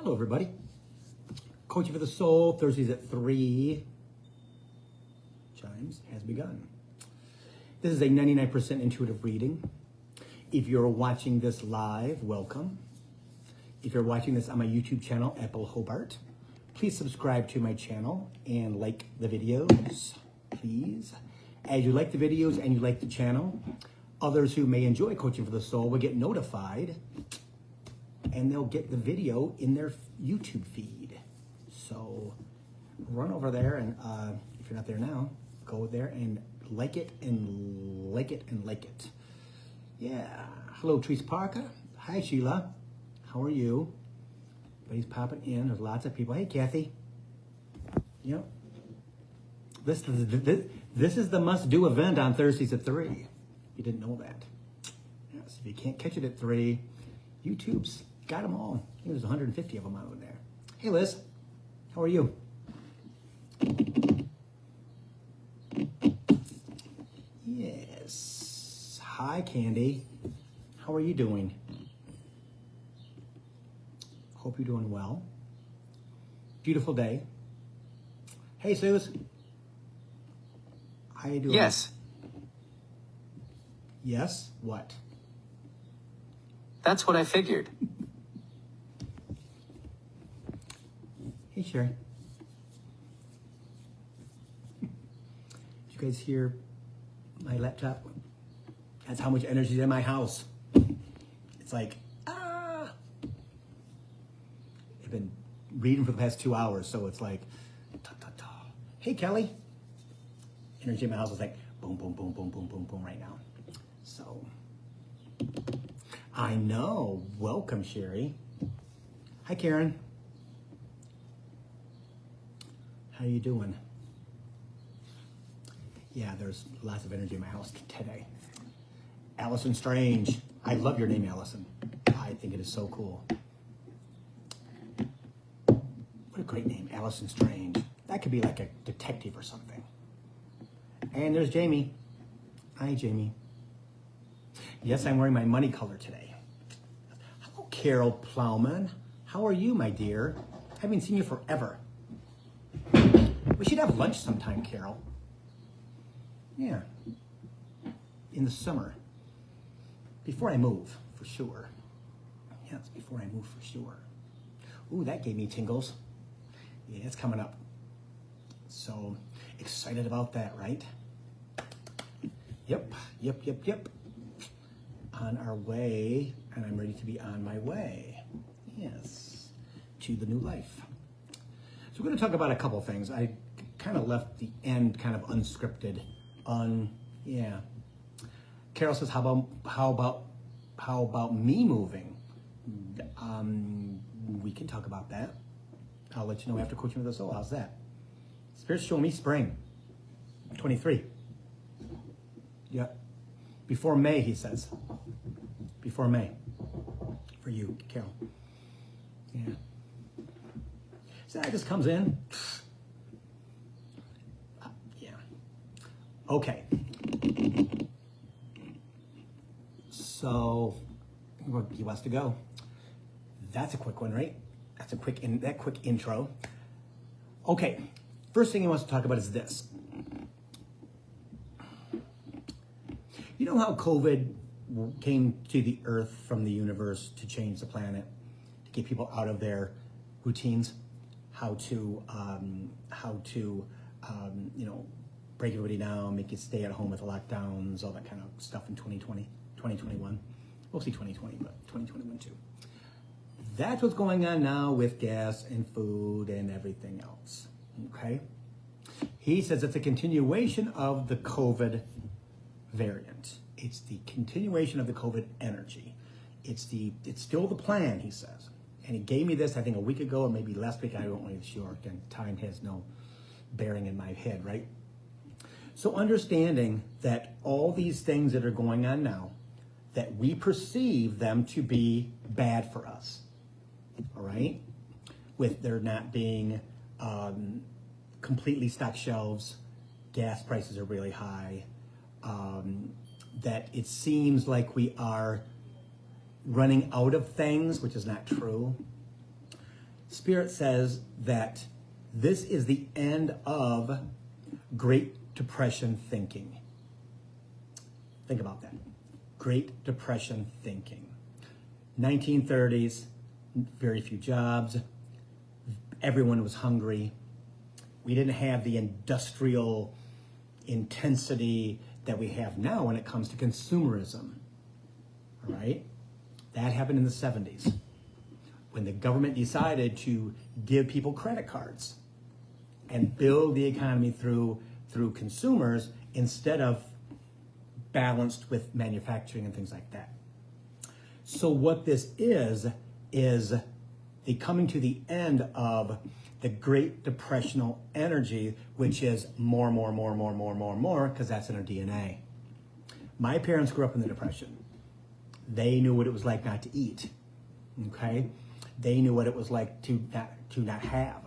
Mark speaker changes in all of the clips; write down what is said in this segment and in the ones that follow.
Speaker 1: Hello, everybody. Coaching for the Soul, Thursdays at 3. Chimes has begun. This is a 99% intuitive reading. If you're watching this live, welcome. If you're watching this on my YouTube channel at billhobart, please subscribe to my channel and like the videos, please. As you like the videos and you like the channel, others who may enjoy Coaching for the Soul will get notified and they'll get the video in their YouTube feed. So run over there and if you're not there now, go there and like it and like it and like it. Yeah. Hello, Therese Parker. Hi, Sheila. How are you? Everybody's popping in. There's lots of people. Hey, Kathy. Yep. This is the must-do event on Thursdays at 3. You didn't know that. Yes, if you can't catch it at 3, YouTube's got them all. I think there's 150 of them out there. Hey, Liz. How are you? Yes. Hi, Candy. How are you doing? Hope you're doing well. Beautiful day. Hey, Suze. How you doing?
Speaker 2: Yes.
Speaker 1: Yes? What?
Speaker 2: That's what I figured.
Speaker 1: Hey, Sherry. Did you guys hear my laptop? That's how much energy is in my house. It's like, I've been reading for the past 2 hours, so it's like, ta, ta, ta. Hey, Kelly. Energy in my house is like, boom, boom, boom, boom, boom, boom, boom right now. So, I know. Welcome, Sherry. Hi, Karen. How you doing? Yeah, there's lots of energy in my house today. Allison Strange. I love your name, Allison. I think it is so cool. What a great name, Allison Strange. That could be like a detective or something. And there's Jamie. Hi, Jamie. Yes, I'm wearing my money color today. Hello, Carol Plowman. How are you, my dear? I haven't seen you forever. We should have lunch sometime, Carol. Yeah. In the summer. Before I move, for sure. Yes, before I move, for sure. Ooh, that gave me tingles. Yeah, it's coming up. So excited about that, right? Yep. On our way, and I'm ready to be on my way. Yes, to the new life. So we're going to talk about a couple things. I kind of left the end kind of unscripted. Yeah. Carol says, how about me moving? We can talk about that. I'll let you know after Coaching with the Soul. How's that? Spirit's showing me spring. 23. Yeah. Before May, he says. Before May. For you, Carol. Yeah. So that just comes in. Yeah. Okay. So, he wants to go. That's a quick one, right? That's a quick intro. Okay. First thing he wants to talk about is this. You know how COVID came to the earth from the universe to change the planet, to get people out of their routines, how to break everybody down, make you stay at home with lockdowns, all that kind of stuff in 2020, 2021, mostly 2020, but 2021 too. That's what's going on now with gas and food and everything else, okay? He says it's a continuation of the COVID variant. It's the continuation of the COVID energy. It's still the plan, he says. And he gave me this, I think, a week ago or maybe last week. I don't really sure. Again, time has no bearing in my head, right? So understanding that all these things that are going on now, that we perceive them to be bad for us, all right? With there not being completely stocked shelves, gas prices are really high, that it seems like we are running out of things, which is not true. Spirit says that this is the end of Great Depression thinking. Think about that. Great Depression thinking. 1930s, very few jobs. Everyone was hungry. We didn't have the industrial intensity that we have now when it comes to consumerism. All right? That happened in the 70s when the government decided to give people credit cards and build the economy through consumers instead of balanced with manufacturing and things like that. So what this is the coming to the end of the Great Depressional energy, which is more, because that's in our DNA. My parents grew up in the Depression. They knew what it was like not to eat, okay? They knew what it was like to not have.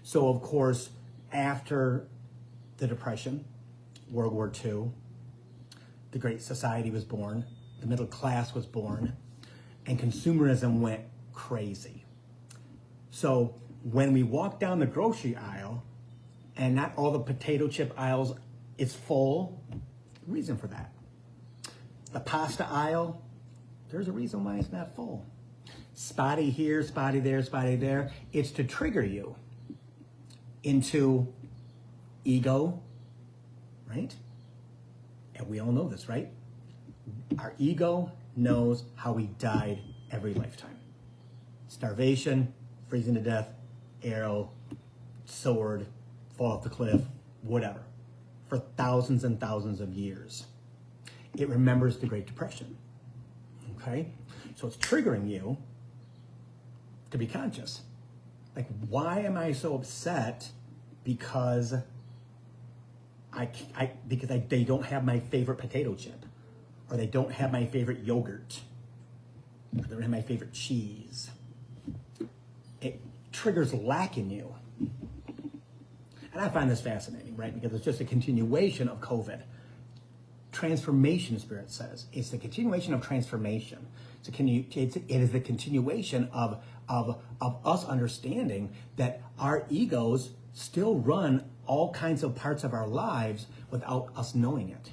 Speaker 1: So, of course, after the Depression, World War II, the Great Society was born, the middle class was born, and consumerism went crazy. So when we walk down the grocery aisle and not all the potato chip aisles is full, reason for that. The pasta aisle, there's a reason why it's not full. Spotty here, spotty there, spotty there. It's to trigger you into ego, right? And we all know this, right? Our ego knows how we died every lifetime. Starvation, freezing to death, arrow, sword, fall off the cliff, whatever, for thousands and thousands of years. It remembers the Great Depression, okay? So it's triggering you to be conscious. Like, why am I so upset because they don't have my favorite potato chip, or they don't have my favorite yogurt, or they don't have my favorite cheese? It triggers lack in you. And I find this fascinating, right? Because it's just a continuation of COVID. Transformation, Spirit says. It's the continuation of transformation. It is the continuation of us understanding that our egos still run all kinds of parts of our lives without us knowing it.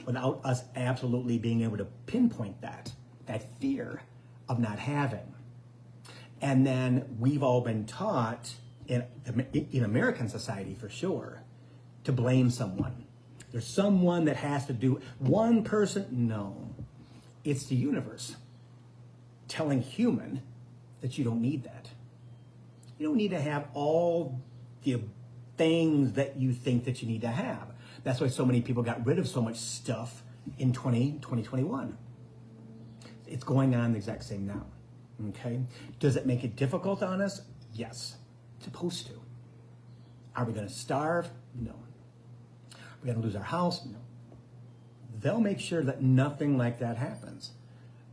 Speaker 1: Without us absolutely being able to pinpoint that fear of not having. And then we've all been taught, in American society for sure, to blame someone. There's someone that has to do, one person, no. It's the universe telling human that you don't need that. You don't need to have all the things that you think that you need to have. That's why so many people got rid of so much stuff in 2021. It's going on the exact same now, okay? Does it make it difficult on us? Yes, it's supposed to. Are we gonna starve? No. Are we gonna lose our house? No. They'll make sure that nothing like that happens.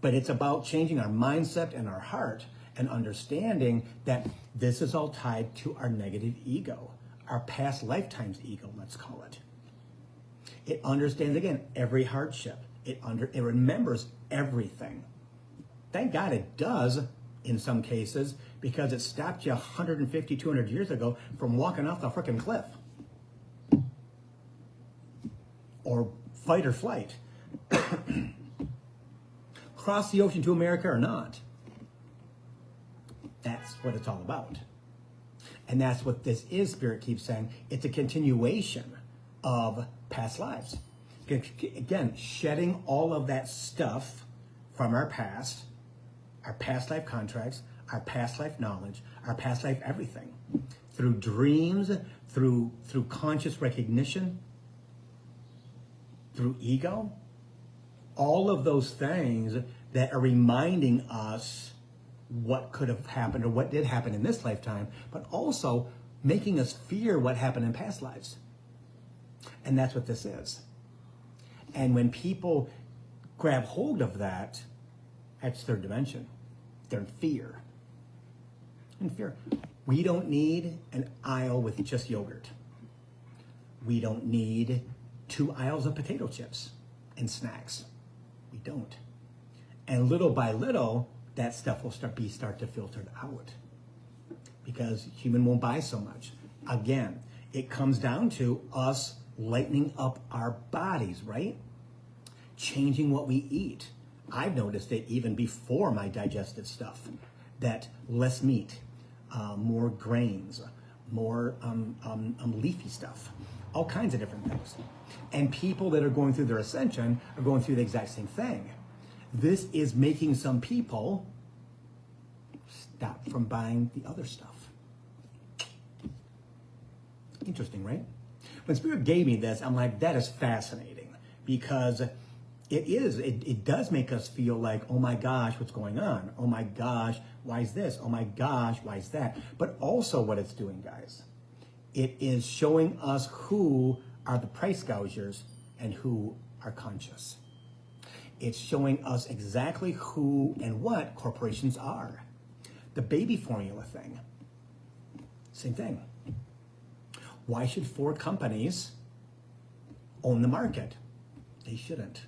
Speaker 1: But it's about changing our mindset and our heart and understanding that this is all tied to our negative ego, our past lifetime's ego, let's call it. It understands, again, every hardship. It remembers everything. Thank God it does in some cases, because it stopped you 150, 200 years ago from walking off the frickin' cliff. Or fight or flight. Cross the ocean to America or not. That's what it's all about. And that's what this is, Spirit keeps saying. It's a continuation of past lives. Again, shedding all of that stuff from our past life contracts, our past life knowledge, our past life everything. Through dreams, through conscious recognition, through ego, all of those things that are reminding us what could have happened or what did happen in this lifetime, but also making us fear what happened in past lives. And that's what this is. And when people grab hold of that, that's third dimension. They're in fear. In fear. We don't need an aisle with just yogurt. We don't need 2 aisles of potato chips and snacks. We don't. And little by little, that stuff will start to filter out because human won't buy so much. Again, it comes down to us lightening up our bodies, right? Changing what we eat. I've noticed it even before my digestive stuff, that less meat, more grains, more leafy stuff, all kinds of different things. And people that are going through their ascension are going through the exact same thing. This is making some people stop from buying the other stuff. Interesting, right? When Spirit gave me this, I'm like, that is fascinating because it does make us feel like, oh my gosh, what's going on? Oh my gosh, why is this? Oh my gosh, why is that? But also what it's doing, guys, it is showing us who are the price gougers and who are conscious. It's showing us exactly who and what corporations are. The baby formula thing, same thing. Why should 4 companies own the market? They shouldn't.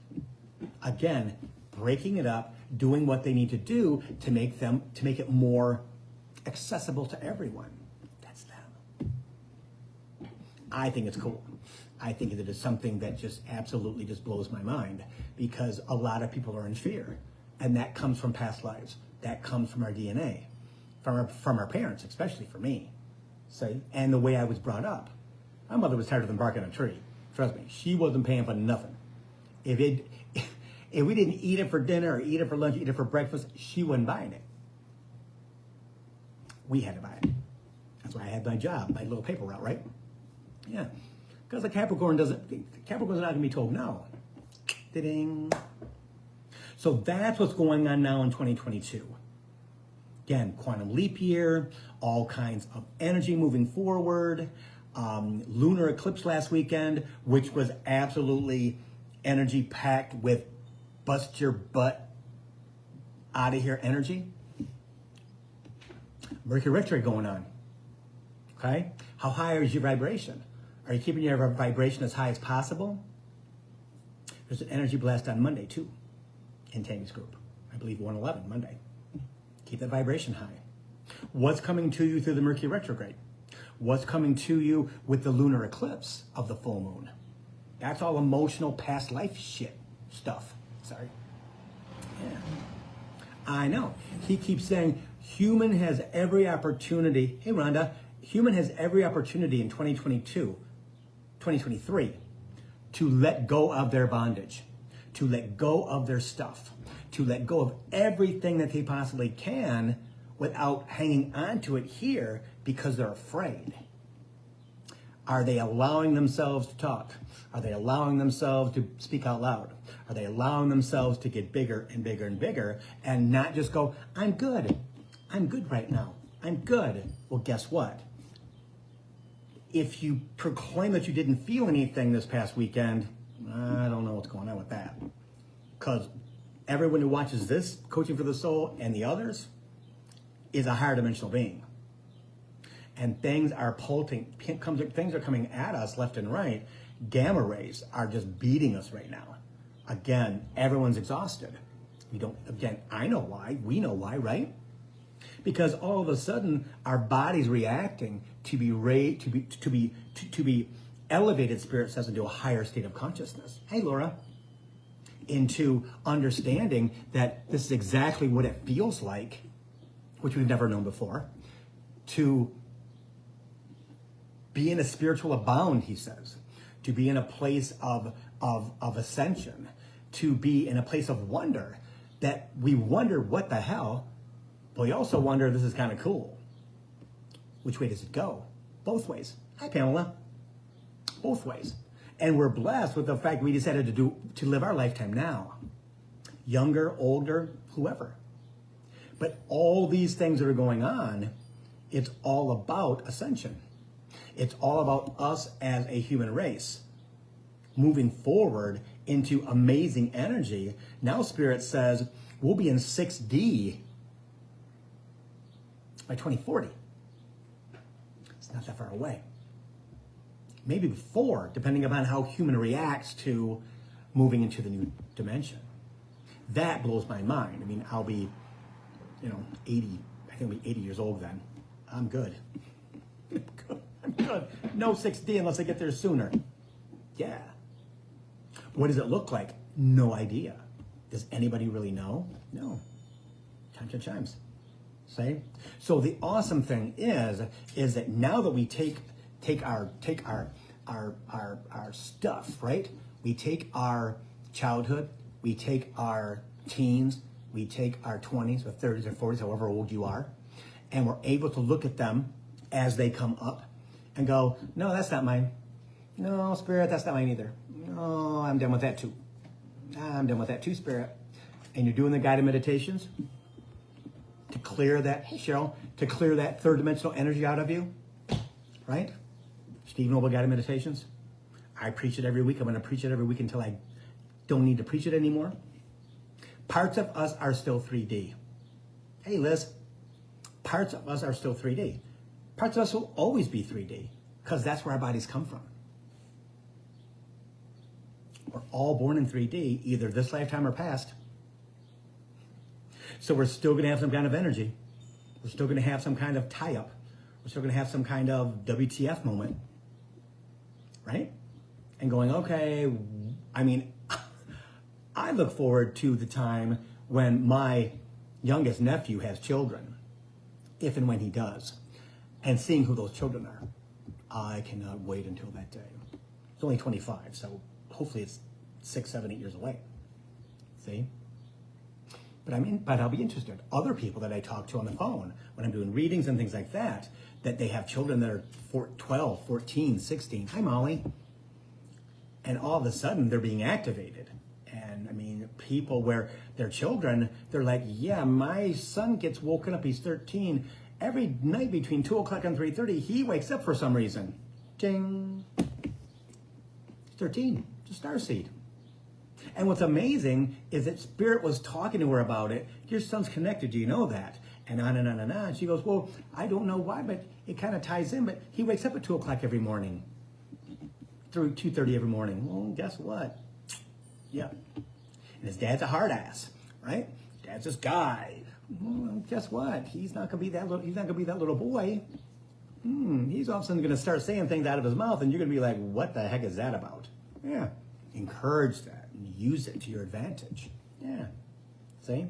Speaker 1: Again, breaking it up, doing what they need to do to make it more accessible to everyone. That's them. I think it's cool. I think that it's something that just absolutely just blows my mind because a lot of people are in fear, and that comes from past lives. That comes from our DNA, from our parents, especially for me. See? And the way I was brought up. My mother was tired of them barking on a tree. Trust me, she wasn't paying for nothing. If we didn't eat it for dinner or eat it for lunch, eat it for breakfast, she wasn't buying it. We had to buy it. That's why I had my job, my little paper route, right? Yeah. Because Capricorn's not going to be told no. Ding. So that's what's going on now in 2022. Again, quantum leap year, all kinds of energy moving forward. Lunar eclipse last weekend, which was absolutely energy packed with bust your butt out of here energy. Mercury retrograde going on. Okay? How high is your vibration? Are you keeping your vibration as high as possible? There's an energy blast on Monday too in Tammy's group. I believe 111 Monday. Keep that vibration high. What's coming to you through the Mercury retrograde? What's coming to you with the lunar eclipse of the full moon? That's all emotional past life shit stuff. Sorry. Yeah. I know. He keeps saying human has every opportunity. Hey, Rhonda. Human has every opportunity in 2023, to let go of their bondage, to let go of their stuff, to let go of everything that they possibly can without hanging on to it here because they're afraid. Are they allowing themselves to talk? Are they allowing themselves to speak out loud? Are they allowing themselves to get bigger and bigger and bigger and not just go, I'm good. I'm good right now. I'm good. Well, guess what? If you proclaim that you didn't feel anything this past weekend, I don't know what's going on with that. Because everyone who watches this, Coaching for the Soul, and the others, is a higher dimensional being. And things are pulsing, things are coming at us left and right. Gamma rays are just beating us right now. Again, everyone's exhausted. I know why, we know why, right? Because all of a sudden our body's reacting to be elevated, Spirit says, into a higher state of consciousness. Hey, Laura. Into understanding that this is exactly what it feels like, which we've never known before, to be in a spiritual abound, he says, to be in a place of ascension, to be in a place of wonder, that we wonder what the hell, but we also wonder this is kind of cool. Which way does it go? Both ways. Hi, Pamela. Both ways. And we're blessed with the fact we decided to live our lifetime now. Younger, older, whoever. But all these things that are going on, it's all about ascension. It's all about us as a human race moving forward into amazing energy. Now Spirit says we'll be in 6D by 2040. It's not that far away. Maybe before, depending upon how human reacts to moving into the new dimension. That blows my mind. I mean, I'll be 80, I think I'll be 80 years old then. I'm good. I'm good. No 6D unless I get there sooner. Yeah. What does it look like? No idea. Does anybody really know? No. Chimes. See? So the awesome thing is that now that we take our stuff, right? We take our childhood, we take our teens, we take our 20s or 30s or 40s, however old you are, and we're able to look at them as they come up and go, no, that's not mine. No, Spirit, that's not mine either. No, I'm done with that too. I'm done with that too, Spirit. And you're doing the guided meditations to clear that, hey Cheryl, to clear that third dimensional energy out of you, right? Steve Noble Guided Meditations. I preach it every week. I'm going to preach it every week until I don't need to preach it anymore. Parts of us are still 3D. Hey, Liz. Parts of us are still 3D. Parts of us will always be 3D because that's where our bodies come from. We're all born in 3D, either this lifetime or past. So we're still going to have some kind of energy. We're still going to have some kind of tie-up. We're still going to have some kind of WTF moment. Right? And going, okay, I mean, I look forward to the time when my youngest nephew has children, if and when he does, and seeing who those children are. I cannot wait until that day. He's only 25, so hopefully it's 6, 7, 8 years away. See? But I'll be interested. Other people that I talk to on the phone, when I'm doing readings and things like that they have children that are 12, 14, 16. Hi, Molly. And all of a sudden, they're being activated. And, I mean, people where their children, they're like, yeah, my son gets woken up. He's 13. Every night between 2 o'clock and 3:30, he wakes up for some reason. Ding. He's 13. It's a starseed. And what's amazing is that Spirit was talking to her about it. Your son's connected. Do you know that? And on and on and on. And she goes, well, I don't know why, but it kind of ties in. But he wakes up at 2 o'clock every morning. Through 2:30 every morning. Well, guess what? Yeah. And his dad's a hard ass, right? Dad's this guy. Well, guess what? He's not gonna be that little. He's not gonna be that little boy. He's all of a sudden gonna start saying things out of his mouth, and you're gonna be like, "What the heck is that about?" Yeah. Encourage that and use it to your advantage. Yeah. See?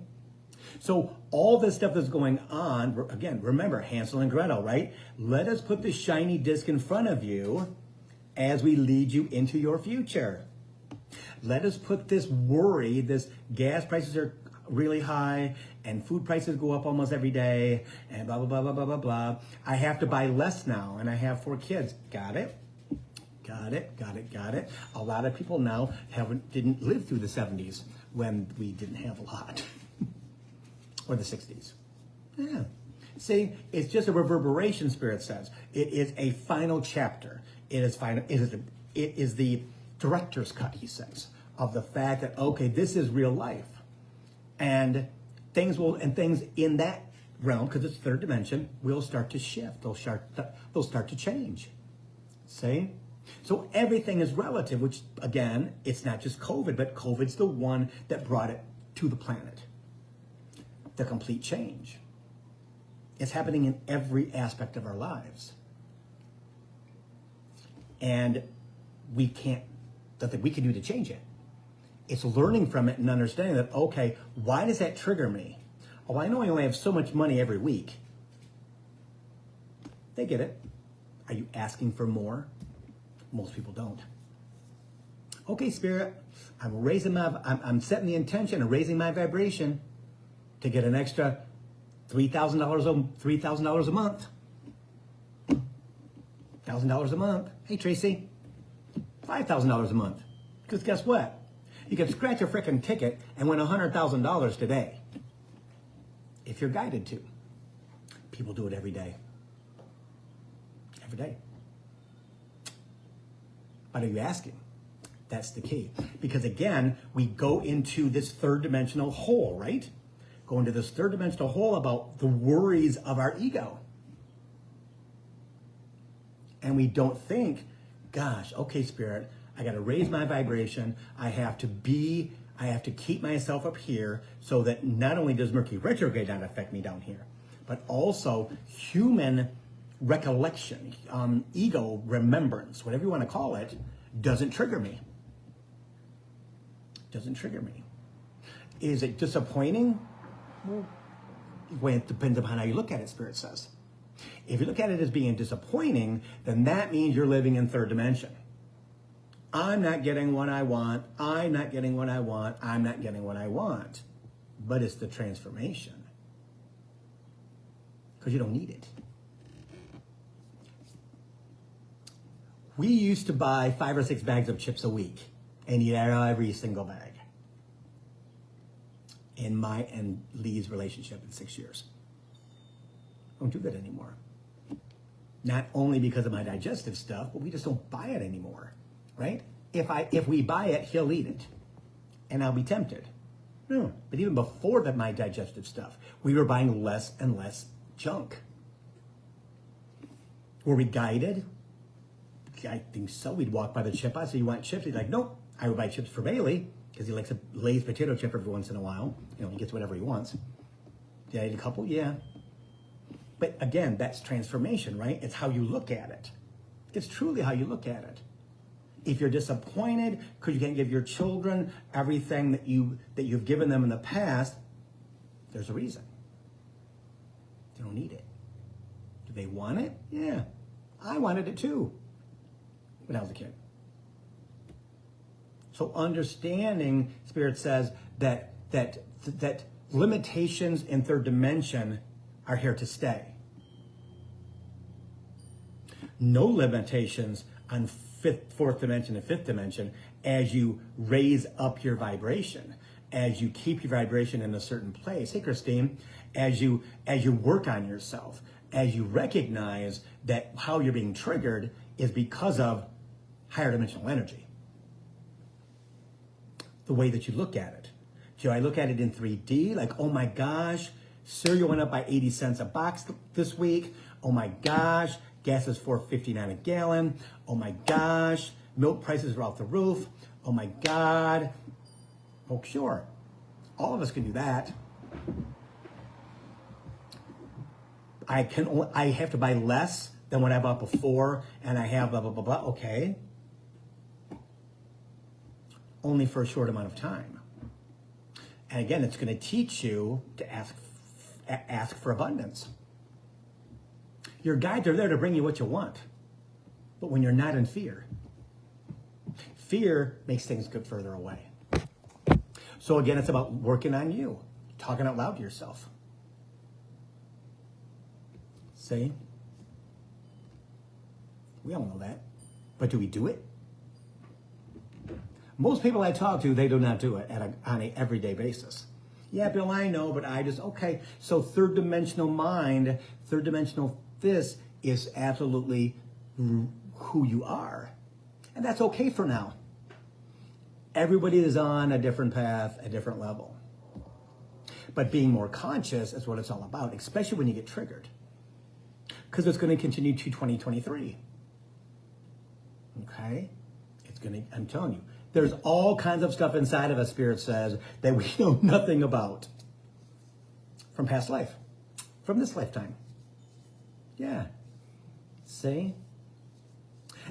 Speaker 1: So all this stuff that's going on. Again, remember Hansel and Gretel, right? Let us put the shiny disc in front of you as we lead you into your future. Let us put this worry, this gas prices are really high and food prices go up almost every day and blah, blah, blah, blah, blah, blah, blah. I have to buy less now and I have 4 kids. Got it? Got it, got it, got it. A lot of people now didn't live through the 70s when we didn't have a lot. Or the 60s. Yeah. See, it's just a reverberation, Spirit says. It is a final chapter. It is final. It is the director's cut, he says, of the fact that, okay, this is real life. And things in that realm, because it's third dimension, will start to shift. They'll start to change. See? So everything is relative, which, again, it's not just COVID, but COVID's the one that brought it to the planet. The complete change. It's happening in every aspect of our lives. And nothing we can do to change it. It's learning from it and understanding that, okay, why does that trigger me? Oh, I know I only have so much money every week. They get it. Are you asking for more? Most people don't. Okay, Spirit, I'm setting the intention of raising my vibration to get an extra $3,000 a month. $1,000 a month. Hey, Tracy, $5,000 a month. Because guess what? You can scratch a frickin' ticket and win $100,000 today. If you're guided to. People do it every day. Every day. But are you asking? That's the key. Because again, we go into this third dimensional hole, right? Go into this third dimensional hole about the worries of our ego. And we don't think, gosh, okay, Spirit, I got to raise my vibration. I have I have to keep myself up here so that not only does Mercury retrograde not affect me down here, but also human recollection, ego remembrance, whatever you want to call it, doesn't trigger me. Doesn't trigger me. Is it disappointing? Well, it depends upon how you look at it, Spirit says. If you look at it as being disappointing, then that means you're living in third dimension. I'm not getting what I want. I'm not getting what I want. I'm not getting what I want. But it's the transformation. Because you don't need it. We used to buy 5 or 6 bags of chips a week and eat every single bag. In my and Lee's relationship in 6 years. I don't do that anymore. Not only because of my digestive stuff, but we just don't buy it anymore, right? If we buy it, he'll eat it, and I'll be tempted. No, but even before that, my digestive stuff, we were buying less and less junk. Were we guided? I think so. We'd walk by the chip. I say, "You want chips?" He's like, "Nope." I would buy chips for Bailey because he likes a Lay's potato chip every once in a while. You know, he gets whatever he wants. Did I eat a couple? Yeah. But again, that's transformation, right? It's how you look at it. It's truly how you look at it. If you're disappointed because you can't give your children everything that you've given them in the past, there's a reason. They don't need it. Do they want it? Yeah. I wanted it too when I was a kid. So understanding, Spirit says, that limitations in third dimension are here to stay. No limitations on fourth dimension and fifth dimension as you raise up your vibration, as you keep your vibration in a certain place. Hey, Christine, as you work on yourself, as you recognize that how you're being triggered is because of higher dimensional energy. The way that you look at it. Do I look at it in 3D? Like, oh my gosh, cereal went up by 80 cents a box this week. Oh my gosh, gas is $4.59 a gallon. Oh my gosh, milk prices are off the roof. Oh my God. Oh, sure. All of us can do that. I have to buy less than what I bought before, and I have blah, blah, blah, blah. Okay. Only for a short amount of time. And again, it's going to teach you to ask for abundance. Your guides are there to bring you what you want. But when you're not in fear, fear makes things go further away. So again, it's about working on you, talking out loud to yourself. See? We all know that. But do we do it? Most people I talk to, they do not do it on an everyday basis. Yeah, Bill, I know, but I just, okay. So third dimensional mind, third dimensional this is absolutely who you are. And that's okay for now. Everybody is on a different path, a different level. But being more conscious is what it's all about, especially when you get triggered. Because it's going to continue to 2023. Okay? It's going to, I'm telling you, there's all kinds of stuff inside of us, Spirit says, that we know nothing about. From past life. From this lifetime. Yeah. See?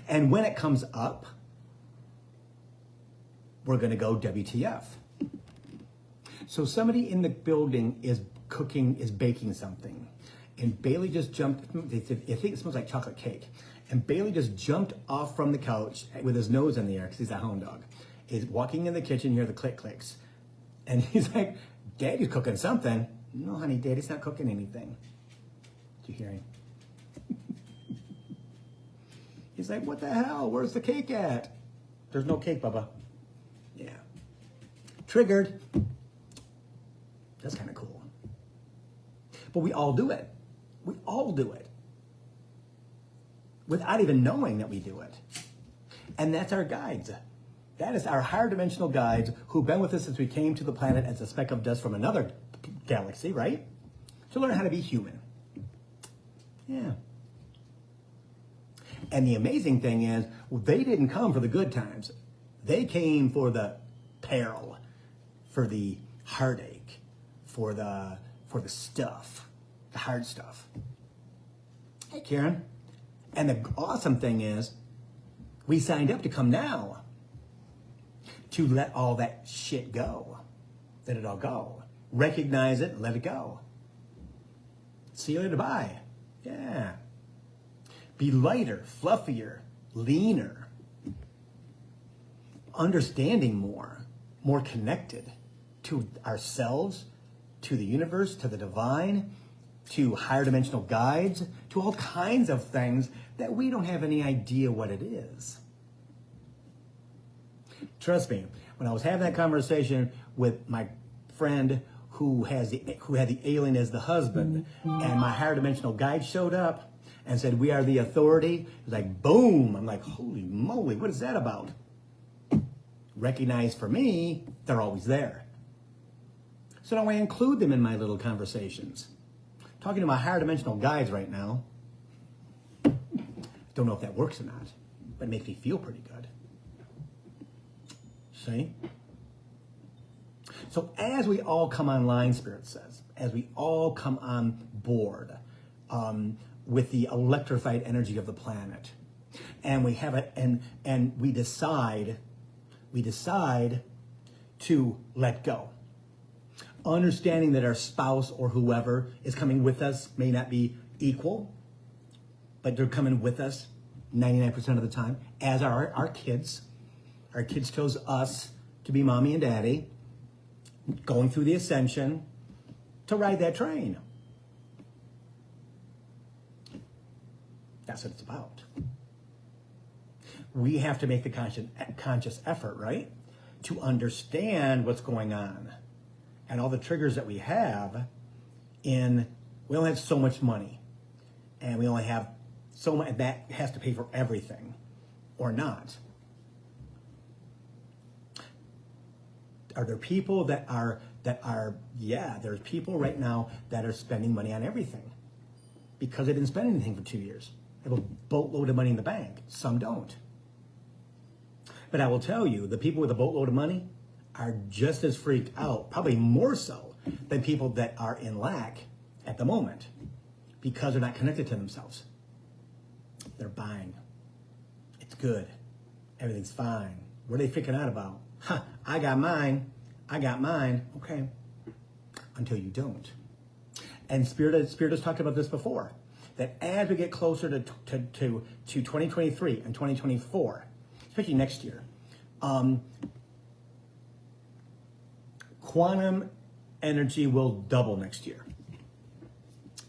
Speaker 1: And when it comes up, we're going to go WTF. So somebody in the building is baking something. And Bailey just jumped, I think it smells like chocolate cake. And Bailey just jumped off from the couch with his nose in the air because he's a hound dog. He's walking in the kitchen, you hear the click clicks. And he's like, Daddy's cooking something. No, honey, Daddy's not cooking anything. Did you hear him? He's like, what the hell? Where's the cake at? There's no cake, Bubba. Yeah. Triggered. That's kind of cool. But we all do it. We all do it. Without even knowing that we do it. And that's our guides. That is our higher dimensional guides who've been with us since we came to the planet as a speck of dust from another galaxy, right? To learn how to be human. Yeah. And the amazing thing is, they didn't come for the good times. They came for the peril. for the heartache, for the stuff, the hard stuff. Hey, Karen. And the awesome thing is, we signed up to come now to let all that shit go. Let it all go. Recognize it, let it go. See you later, bye. Yeah. Be lighter, fluffier, leaner. Understanding more connected to ourselves, to the universe, to the divine, to higher dimensional guides, to all kinds of things that we don't have any idea what it is. Trust me, when I was having that conversation with my friend who had the alien as the husband, and my higher dimensional guide showed up and said, "We are the authority," it was like, boom. I'm like, holy moly, what is that about? Recognize for me, they're always there. So now I include them in my little conversations. Talking to my higher dimensional guides right now. Don't know if that works or not, but it makes me feel pretty good. See? So as we all come online, Spirit says, as we all come on board with the electrified energy of the planet, and we have it, and we decide to let go. Understanding that our spouse or whoever is coming with us may not be equal, but they're coming with us 99% of the time, as are our kids. Our kids chose us to be mommy and daddy, going through the ascension to ride that train. That's what it's about. We have to make the conscious effort, right, to understand what's going on and all the triggers that we have we only have so much money, and we only have so much, that has to pay for everything or not. Are there people there's people right now that are spending money on everything because they didn't spend anything for 2 years. They have a boatload of money in the bank. Some don't. But I will tell you, the people with a boatload of money are just as freaked out, probably more so than people that are in lack at the moment, because they're not connected to themselves. They're buying. It's good. Everything's fine. What are they freaking out about? I got mine. Okay. Until you don't. And Spirit has talked about this before, that as we get closer to 2023 and 2024, especially next year, quantum energy will double next year,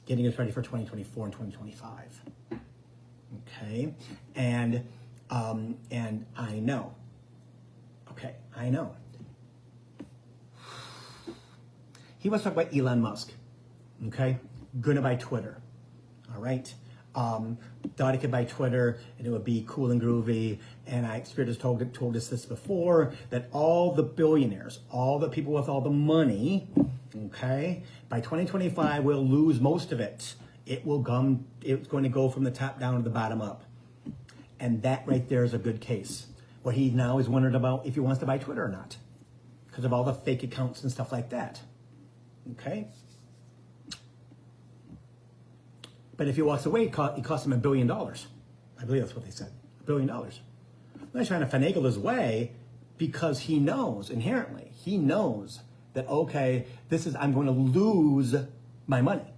Speaker 1: getting us ready for 2024 and 2025. Okay, and I know. Okay, I know. He wants to talk about Elon Musk. Okay, gonna buy Twitter. All right. Thought he could buy Twitter and it would be cool and groovy. And Spirit has told us this before, that all the billionaires, all the people with all the money, okay, by 2025 will lose most of it. It's going to go from the top down to the bottom up. And that right there is a good case. What he now is wondering about if he wants to buy Twitter or not, because of all the fake accounts and stuff like that. Okay. But if he walks away, it costs him $1 billion. I believe that's what they said, $1 billion. I'm not trying to finagle his way, because he knows inherently, that, okay, I'm going to lose my money.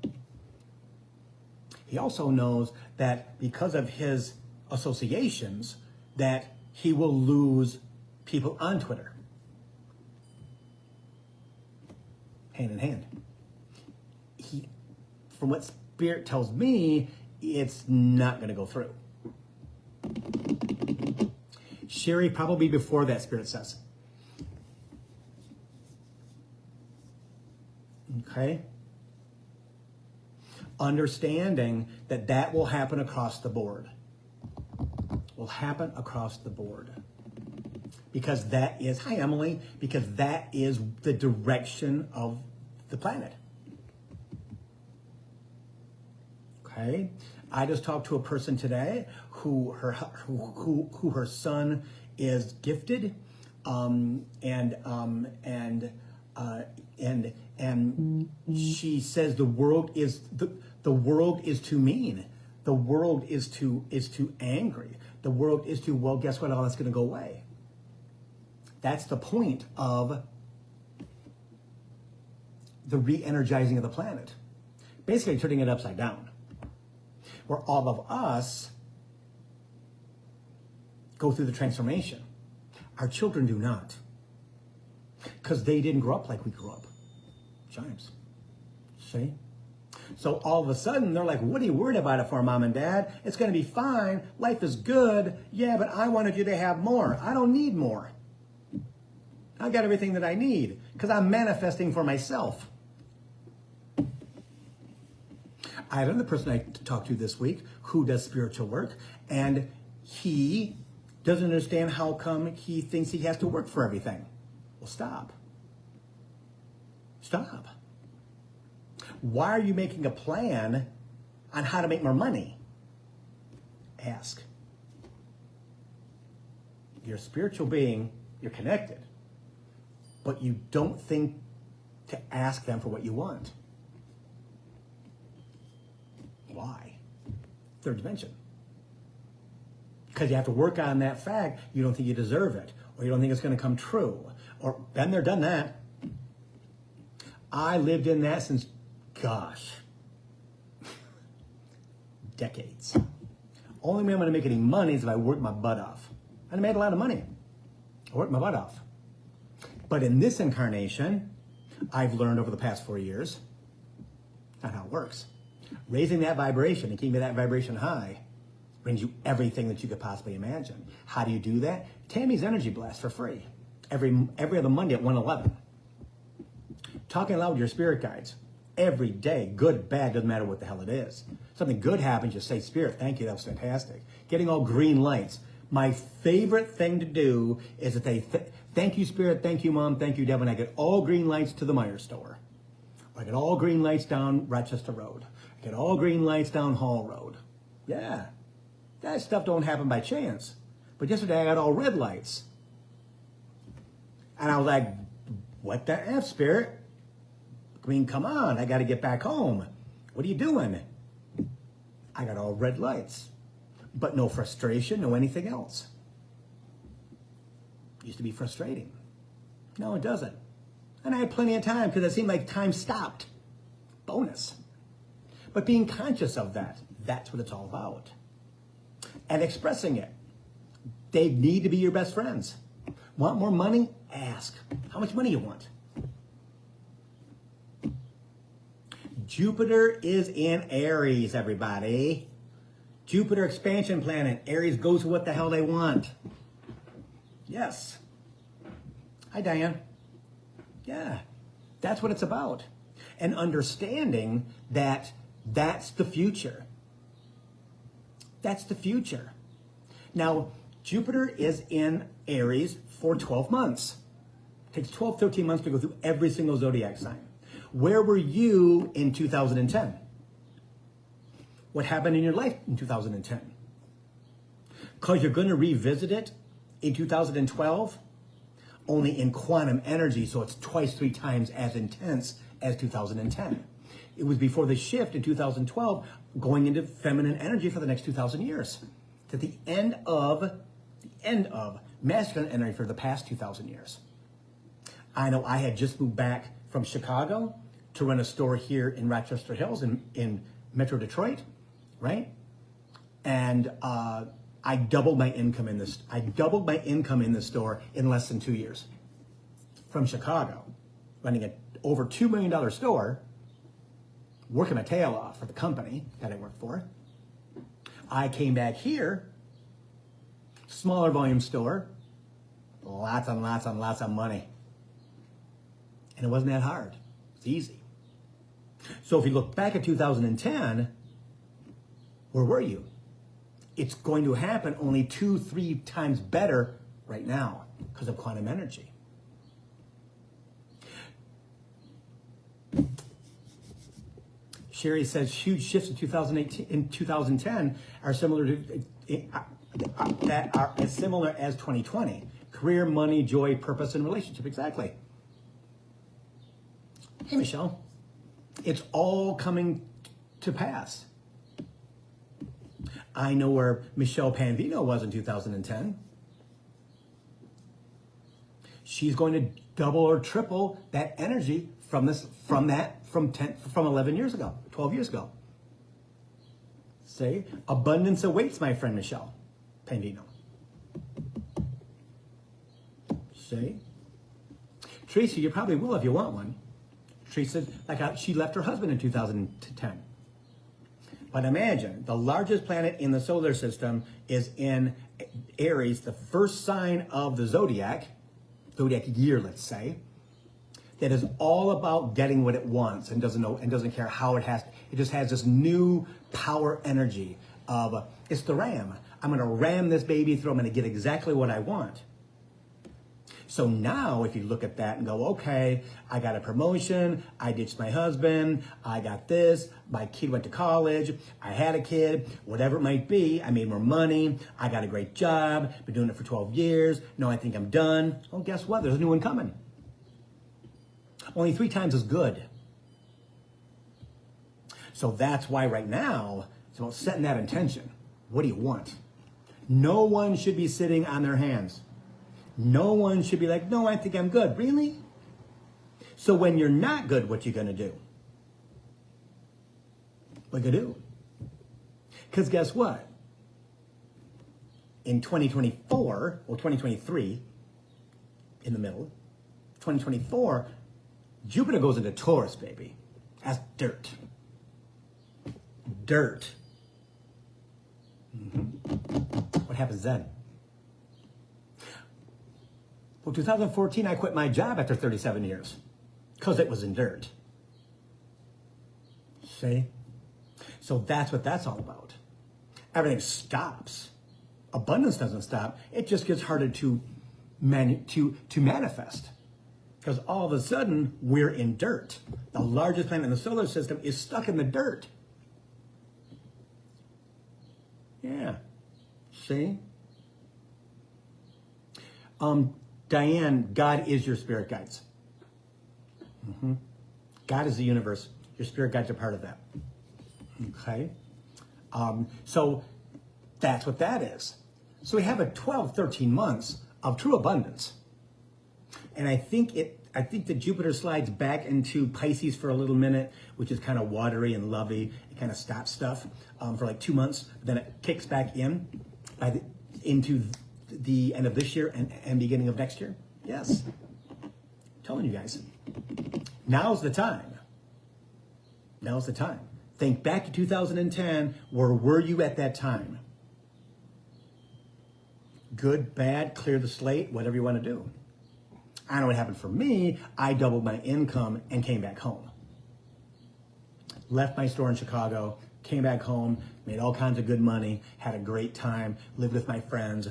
Speaker 1: He also knows that because of his associations, that he will lose people on Twitter. Hand in hand. From what Spirit tells me, it's not going to go through. Sherry, probably before that, Spirit says. Okay? Understanding that will happen across the board. Will happen across the board. Because that is, hi Emily, because that is the direction of the planet. Okay, I just talked to a person today who her son is gifted, and And she says the world is too mean. The world is too angry. The world is too, well, guess what? All that's going to go away. That's the point of the re-energizing of the planet. Basically turning it upside down. Where all of us go through the transformation. Our children do not. Because they didn't grow up like we grew up. James. See? So all of a sudden, they're like, what are you worried about it for, Mom and Dad? It's going to be fine. Life is good. Yeah, but I wanted you to have more. I don't need more. I got everything that I need because I'm manifesting for myself. I had another person I talked to this week who does spiritual work, and he doesn't understand how come he thinks he has to work for everything. Well, stop. Stop. Why are you making a plan on how to make more money? Ask. You're a spiritual being, you're connected, but you don't think to ask them for what you want. Why? Third dimension. Because you have to work on that fact, you don't think you deserve it, or you don't think it's going to come true, or been there, done that. I lived in that since, gosh, decades. Only way I'm going to make any money is if I work my butt off. And I made a lot of money. I worked my butt off. But in this incarnation, I've learned over the past 4 years, not how it works. Raising that vibration and keeping that vibration high brings you everything that you could possibly imagine. How do you do that? Tammy's Energy Blast for free. Every other Monday at 1:11. Talking aloud with your spirit guides. Every day, good, bad, doesn't matter what the hell it is. Something good happens, just say, Spirit, thank you, that was fantastic. Getting all green lights. My favorite thing to do is that they, thank you, Spirit, thank you, Mom, thank you, Deb, and I get all green lights to the Meyer store. Or I get all green lights down Rochester Road. I get all green lights down Hall Road. Yeah, that stuff don't happen by chance. But yesterday I got all red lights. And I was like, what the F, Spirit? I mean, come on, I got to get back home. What are you doing? I got all red lights, but no frustration, no anything else. Used to be frustrating. No, it doesn't. And I had plenty of time because it seemed like time stopped. Bonus. But being conscious of that, that's what it's all about. And expressing it. They need to be your best friends. Want more money? Ask. How much money you want? Jupiter is in Aries, everybody. Jupiter expansion planet. Aries goes to what the hell they want. Yes. Hi, Diane. Yeah, that's what it's about. And understanding that that's the future. That's the future. Now, Jupiter is in Aries for 12 months. It takes 12, 13 months to go through every single zodiac sign. Where were you in 2010? What happened in your life in 2010? Because you're going to revisit it in 2012, only in quantum energy, so it's twice, 3 times as intense as 2010. It was before the shift in 2012, going into feminine energy for the next 2,000 years. To the end of masculine energy for the past 2,000 years. I know I had just moved back from Chicago to run a store here in Rochester Hills in Metro Detroit, right? And I doubled my income in this. I doubled my income in the store in less than 2 years. From Chicago, running an over $2 million store, working my tail off for the company that I worked for. I came back here, smaller volume store, lots and lots and lots of money. And it wasn't that hard. It's easy. So if you look back at 2010, where were you? It's going to happen only 2-3 times better right now because of quantum energy. Sherry says huge shifts in 2010 are similar to that are as similar as 2020. Career, money, joy, purpose, and relationship. Exactly. Hey, Michelle. It's all coming to pass. I know where Michelle Panvino was in 2010. She's going to double or triple that energy from 11 years ago, 12 years ago. Say, abundance awaits, my friend Michelle Panvino. Say, Tracy, you probably will if you want one. Teresa, she left her husband in 2010. But imagine, the largest planet in the solar system is in Aries, the first sign of the zodiac year, let's say, that is all about getting what it wants and doesn't care how it has. It just has this new power energy of, it's the ram. I'm going to ram this baby through. I'm going to get exactly what I want. So now if you look at that and go, okay, I got a promotion, I ditched my husband, I got this, my kid went to college, I had a kid, whatever it might be, I made more money, I got a great job, been doing it for 12 years, no, I think I'm done. Well, guess what? There's a new one coming. Only 3 times as good. So that's why right now, it's about setting that intention. What do you want? No one should be sitting on their hands. No one should be like, no, I think I'm good. Really? So when you're not good, what you going to do? What you going to do? Because guess what? In 2024, or 2023, in the middle, 2024, Jupiter goes into Taurus, baby. That's dirt. Dirt. What happens then? Well, 2014, I quit my job after 37 years because it was in dirt. See? So that's what that's all about. Everything stops. Abundance doesn't stop. It just gets harder to manifest because all of a sudden we're in dirt. The largest planet in the solar system is stuck in the dirt. Yeah. See? Diane, God is your spirit guides. God is the universe. Your spirit guides are part of that. Okay? So that's what that is. So we have a 12, 13 months of true abundance. And I think that Jupiter slides back into Pisces for a little minute, which is kind of watery and lovey. It kind of stops stuff for like 2 months. Then it kicks back in into the end of this year and beginning of next year. Yes. I'm telling you guys. Now's the time. Now's the time. Think back to 2010. Where were you at that time? Good, bad, clear the slate, whatever you want to do. I know what happened for me. I doubled my income and came back home. Left my store in Chicago, came back home, made all kinds of good money, had a great time, lived with my friends.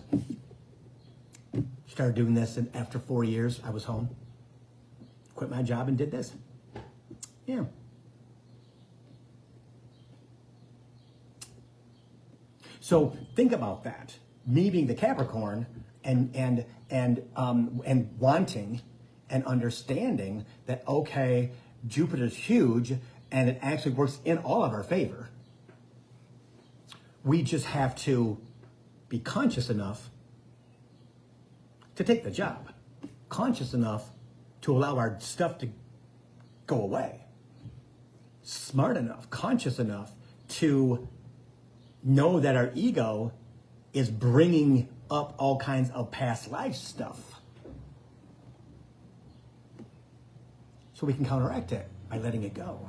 Speaker 1: Started doing this, and after 4 years, I was home. Quit my job and did this. Yeah. So think about that. Me being the Capricorn and wanting and understanding that, okay, Jupiter's huge and it actually works in all of our favor. We just have to be conscious enough to take the job, conscious enough to allow our stuff to go away, smart enough, conscious enough to know that our ego is bringing up all kinds of past life stuff. So we can counteract it by letting it go.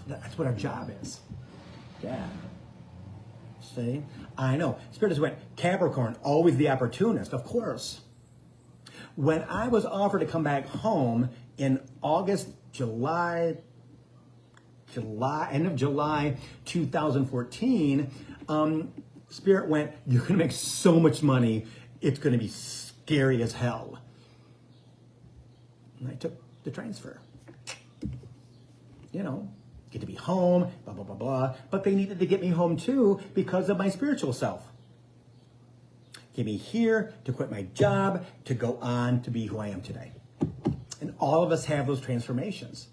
Speaker 1: That's what our job is. Yeah. See? I know. Spirit just went, Capricorn, always the opportunist, of course. When I was offered to come back home in July, end of July 2014, Spirit went, you're going to make so much money, it's going to be scary as hell. And I took the transfer. You know, get to be home, blah, blah, blah, blah. But they needed to get me home too because of my spiritual self. Get me here to quit my job, to go on to be who I am today. And all of us have those transformations.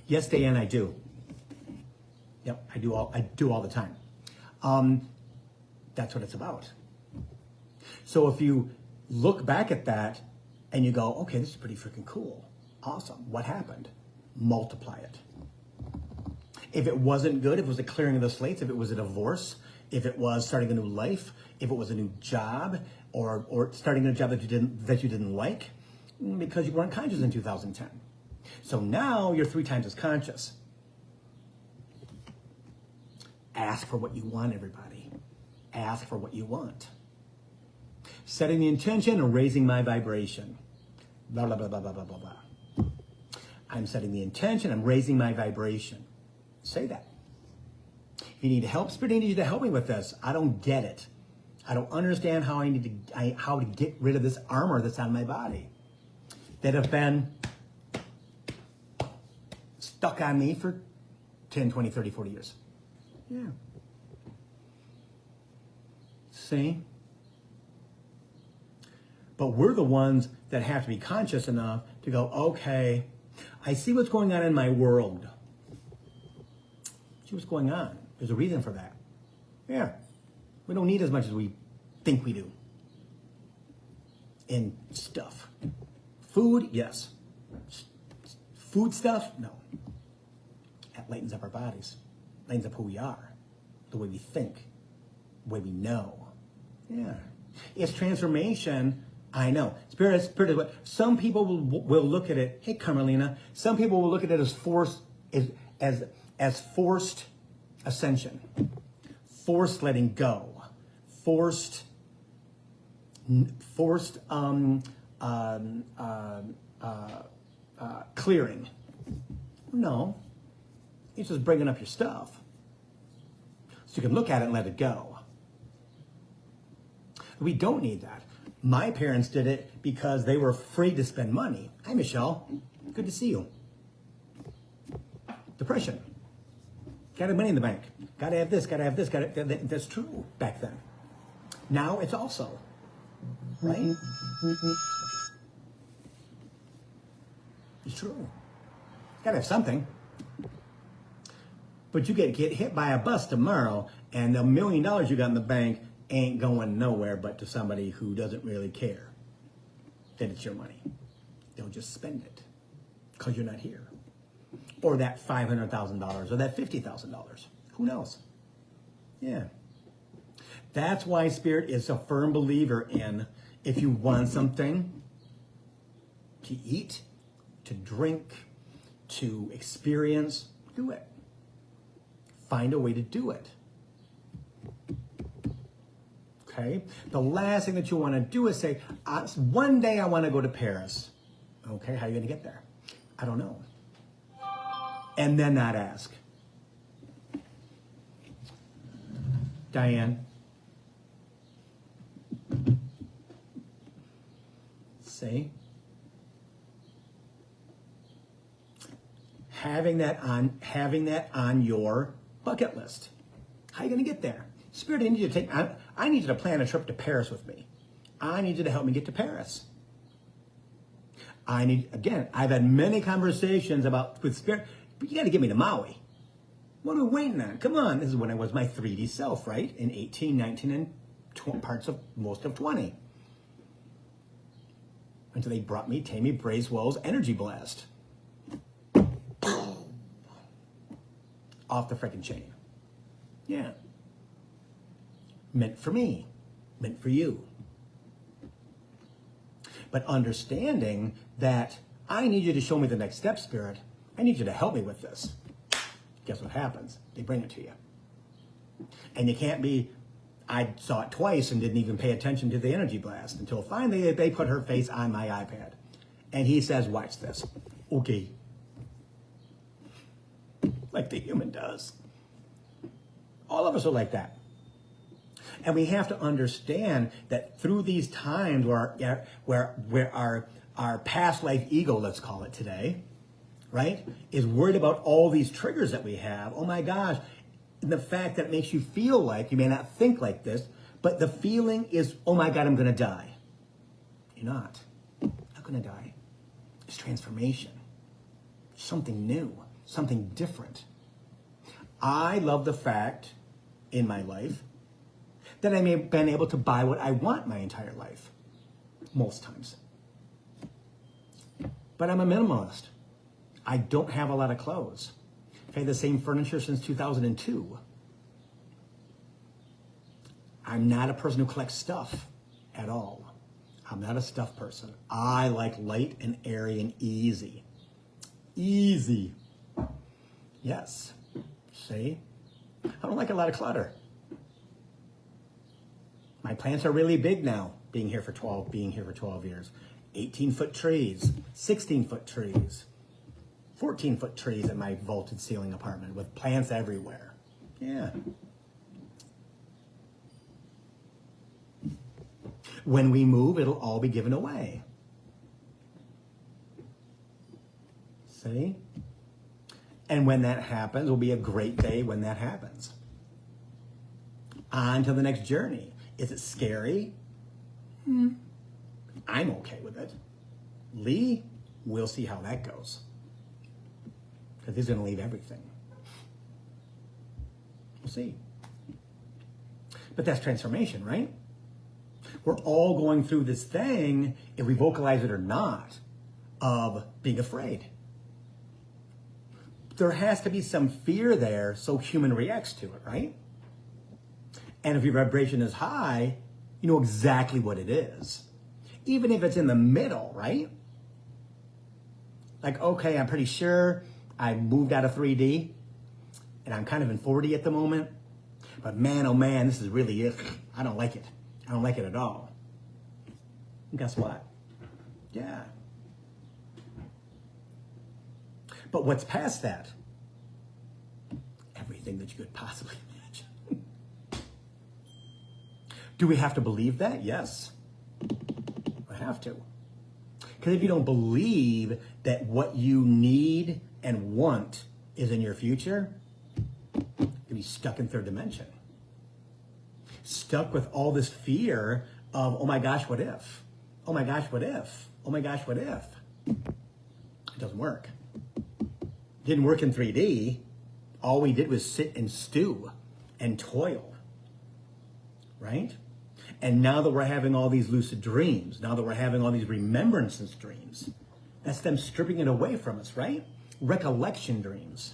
Speaker 1: Yes, Diane, I do. Yep, I do all the time. That's what it's about. So if you look back at that and you go, okay, this is pretty freaking cool. Awesome. What happened? Multiply it. If it wasn't good, if it was a clearing of the slates, if it was a divorce, if it was starting a new life, if it was a new job, or starting a job that you didn't like, because you weren't conscious in 2010. So now you're 3 times as conscious. Ask for what you want, everybody. Ask for what you want. Setting the intention and raising my vibration. Blah, blah, blah, blah, blah, blah, blah, blah. I'm setting the intention, I'm raising my vibration. Say that. If you need help, Spirit, I need you to help me with this. I don't get it. I don't understand how how to get rid of this armor that's on my body that have been stuck on me for 10, 20, 30, 40 years. Yeah. See? But we're the ones that have to be conscious enough to go, okay, I see what's going on in my world. See what's going on. There's a reason for that. Yeah. We don't need as much as we think we do. In stuff. Food, yes. Food stuff, no. That lightens up our bodies. Lightens up who we are. The way we think. The way we know. Yeah. It's transformation. I know. Spirit, some people will look at it, hey Carmelina, some people will look at it as forced, as forced ascension. Forced letting go. Forced clearing. No. It's just bringing up your stuff. So you can look at it and let it go. We don't need that. My parents did it because they were afraid to spend money. Hi, Michelle. Good to see you. Depression. Got to have money in the bank. Got to have this, got to have this. That's true back then. Now it's also. Right? It's true. Got to have something. But you get hit by a bus tomorrow and the $1 million you got in the bank ain't going nowhere but to somebody who doesn't really care that it's your money. They'll just spend it because you're not here. Or that $500,000 or that $50,000. Who knows? Yeah. That's why Spirit is a firm believer in if you want something to eat, to drink, to experience, do it. Find a way to do it. Okay? The last thing that you want to do is say, one day I want to go to Paris. Okay, how are you going to get there? I don't know. And then not ask. Diane. See? Having that on your bucket list. How are you going to get there? Spirit, I need you to plan a trip to Paris with me. I need you to help me get to Paris. I've had many conversations with Spirit, but you got to get me to Maui. What are we waiting on? Come on. This is when I was my 3D self, right? In 18, 19, and parts of most of 20. Until they brought me Tammy Bracewell's Energy Blast. Off the freaking chain. Yeah. Meant for me. Meant for you. But understanding that I need you to show me the next step, Spirit. I need you to help me with this. Guess what happens? They bring it to you. And you can't be, I saw it twice and didn't even pay attention to the energy blast until finally they put her face on my iPad. And he says, watch this. Okay. Like the human does. All of us are like that. And we have to understand that through these times where our past life ego, let's call it today, right, is worried about all these triggers that we have. Oh my gosh. And the fact that it makes you feel like, you may not think like this, but the feeling is, oh my God, I'm going to die. You're not. You're not going to die. It's transformation. Something new. something different. I love the fact in my life that I may have been able to buy what I want my entire life, most times. But I'm a minimalist. I don't have a lot of clothes. I've had the same furniture since 2002. I'm not a person who collects stuff at all. I'm not a stuff person. I like light and airy and easy. Easy. Yes. See? I don't like a lot of clutter. My plants are really big now, being here for 12 years. 18-foot trees, 16-foot trees, 14-foot trees in my vaulted ceiling apartment with plants everywhere. Yeah. When we move, it'll all be given away. See? And when that happens, will be a great day when that happens. On to the next journey. Is it scary? I'm okay with it. Lee, we'll see how that goes. Because he's going to leave everything. We'll see. But that's transformation, right? We're all going through this thing, if we vocalize it or not, of being afraid. There has to be some fear there so human reacts to it, right? And if your vibration is high, you know exactly what it is. Even if it's in the middle, right? Like, okay, I'm pretty sure I moved out of 3D and I'm kind of in 4D at the moment. But man, oh man, this is really it. I don't like it. I don't like it at all. And guess what? Yeah. But what's past that? Everything that you could possibly imagine. Do we have to believe that? Yes. We have to. Because if you don't believe that what you need and want is in your future, you'll be stuck in third dimension. Stuck with all this fear of, oh my gosh, what if? Oh my gosh, what if? Oh my gosh, what if? It doesn't work. Didn't work in 3D. All we did was sit and stew and toil, right? And now that we're having all these lucid dreams, now that we're having all these remembrances dreams, that's them stripping it away from us, right? Recollection dreams.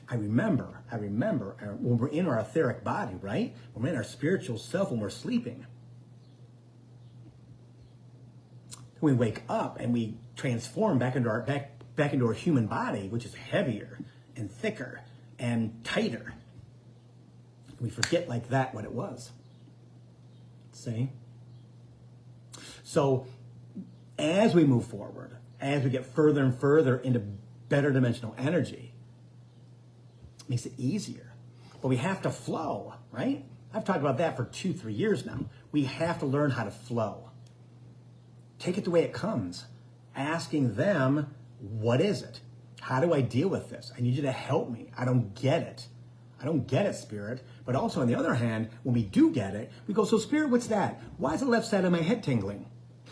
Speaker 1: I remember when we're in our etheric body, right? When we're in our spiritual self, when we're sleeping. We wake up and we transform back into our human body, which is heavier and thicker and tighter. We forget like that what it was. See? So as we move forward, as we get further and further into better dimensional energy, it makes it easier. But we have to flow, right? I've talked about that for 2-3 years now. We have to learn how to flow. Take it the way it comes. Asking them, what is it? How do I deal with this? I need you to help me. I don't get it. I don't get it, Spirit. But also, on the other hand, when we do get it, we go, so Spirit, what's that? Why is the left side of my head tingling?